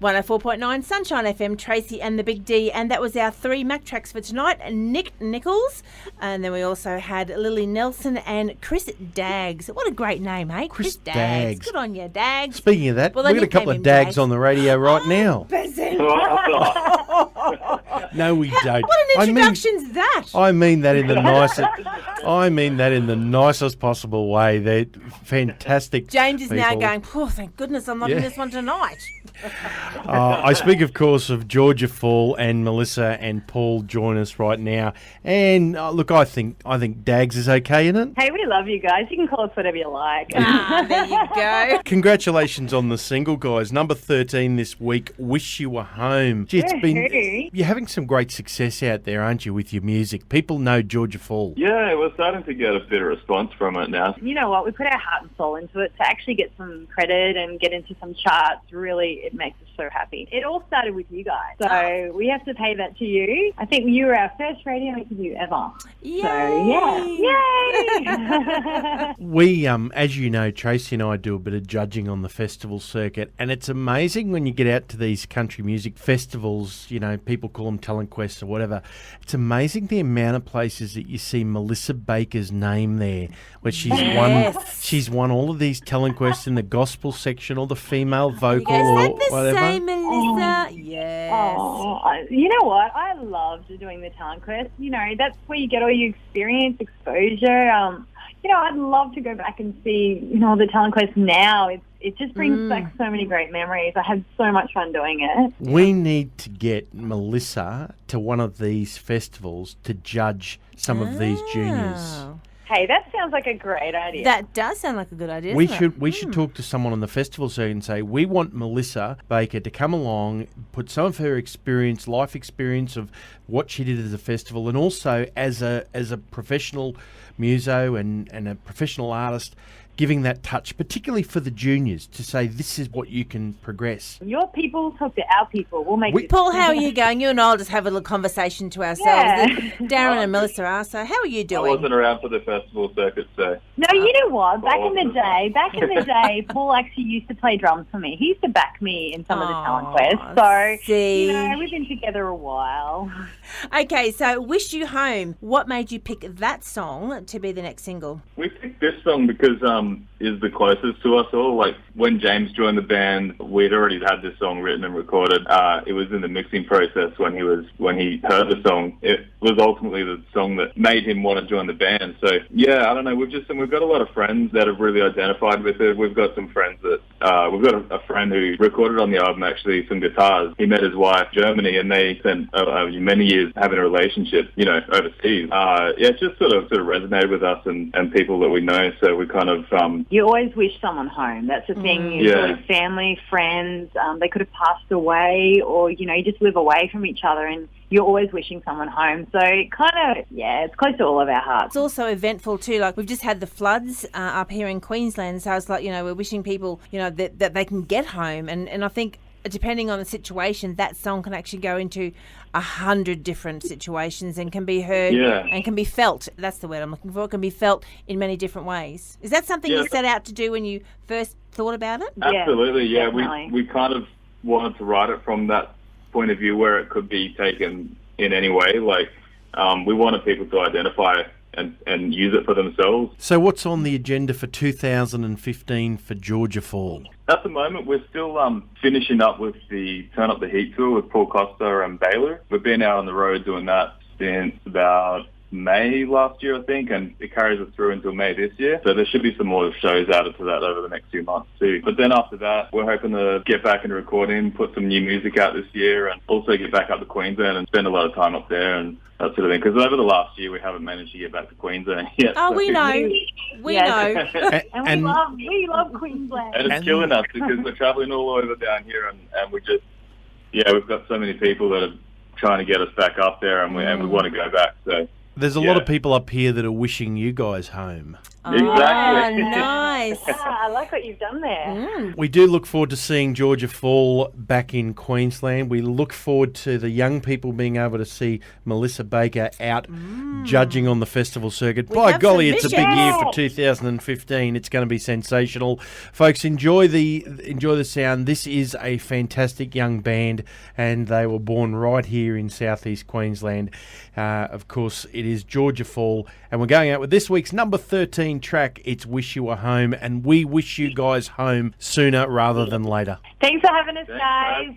104.9 Sunshine FM, Tracy and the Big D, and that was our 3 Mac tracks for tonight. Nick Nichols, and then we also had Lily Nelson and Chris Daggs. What a great name, eh? Chris Daggs. Good on you, Daggs. Speaking of that, we've got a couple of Daggs on the radio right now. No, we don't. What an introduction's that? I mean that in the nicest. I mean that in the nicest possible way. They're fantastic. James is people. now going, oh, thank goodness I'm not in this one tonight. I speak, of course, of Georgia Fall, and Melissa and Paul join us right now. And look, I think Daggs is okay, isn't it? Hey, we love you guys. You can call us whatever you like. There you go. Congratulations on the single, guys. Number 13 this week, Wish You Were Home. Gee, you're having some great success out there, aren't you, with your music? People know Georgia Fall. Yeah, we're starting to get a bit of response from it now. You know what? We put our heart and soul into it to actually get some credit and get into some charts. Really, it makes us so happy. It all started with you guys, so we have to pay that to you. I think you were our first radio interview ever. Yay! So, yeah. Yay! We, as you know, Tracy and I do a bit of judging on the festival circuit, and it's amazing when you get out to these country music festivals, you know, people call them talent quests or whatever. It's amazing the amount of places that you see Melissa Baker's name there, where she's won all of these talent quests in the gospel section or the female vocal or whatever. Same, Melissa. Yes. Oh, you know what? I loved doing the talent quest. You know, that's where you get all your experience, exposure. You know, I'd love to go back and see, you know, the talent quest now. It just brings back so many great memories. I had so much fun doing it. We need to get Melissa to one of these festivals to judge some of these juniors. Hey, that sounds like a great idea. That does sound like a good idea. We should talk to someone on the festival circuit and say, we want Melissa Baker to come along, put some of her experience, life experience of what she did at the festival, and also as a professional muso and a professional artist, giving that touch, particularly for the juniors, to say this is what you can progress. Your people talk to our people. We'll make it. Paul, how are you going? You and I'll just have a little conversation to ourselves. Yeah. Darren and Melissa are. So how are you doing? I wasn't around for the festival circuit, so... No, you know what? Back in the day, Paul actually used to play drums for me. He used to back me in some of the talent quests. So, you know, we've been together a while. Okay, so Wish You Home. What made you pick that song to be the next single? We picked this song because is the closest to us all. Like, when James joined the band, we'd already had this song written and recorded. It was in the mixing process when he heard the song. It was ultimately the song that made him want to join the band. So, yeah, I don't know. We've got a lot of friends that have really identified with it. We've got some friends that... we've got a friend who recorded on the album, actually, some guitars. He met his wife in Germany, and they spent many years having a relationship, you know, overseas. It just sort of resonated with us and people that we know. So we kind of... You always wish someone home. That's the thing. Usually family, friends, they could have passed away, or, you know, you just live away from each other, and you're always wishing someone home. So kind of, it's close to all of our hearts. It's also eventful too. Like, we've just had the floods up here in Queensland. So it's like, you know, we're wishing people, you know, that they can get home. And I think, depending on the situation, that song can actually go into 100 different situations and can be heard and can be felt. That's the word I'm looking for. It can be felt in many different ways. Is that something you set out to do when you first thought about it? Absolutely, yeah. We kind of wanted to write it from that point of view where it could be taken in any way. Like, we wanted people to identify and use it for themselves. So what's on the agenda for 2015 for Georgia Fall? At the moment, we're still finishing up with the Turn Up the Heat tour with Paul Costa and Baylor. We've been out on the road doing that since about May last year, I think, and it carries us through until May this year. So there should be some more shows added to that over the next few months too. But then after that, we're hoping to get back into recording, put some new music out this year, and also get back up to Queensland and spend a lot of time up there and that sort of thing. Because over the last year, we haven't managed to get back to Queensland yet. Oh, we know. We know. And we love Queensland. And it's killing us because we're travelling all over down here, and we just, we've got so many people that are trying to get us back up there, and we want to go back. So There's a lot of people up here that are wishing you guys home. Exactly. Oh, nice. I like what you've done there. We do look forward to seeing Georgia Fall back in Queensland. We look forward to the young people being able to see Melissa Baker out judging on the festival circuit. By have golly, it's a big year submissions. for 2015. It's going to be sensational. Folks, enjoy the sound. This is a fantastic young band, and they were born right here in southeast Queensland. Of course, it is Georgia Fall, and we're going out with this week's number 13 track. It's Wish You Were Home, and we wish you guys home sooner rather than later. Thanks for having us, Thanks, guys. guys.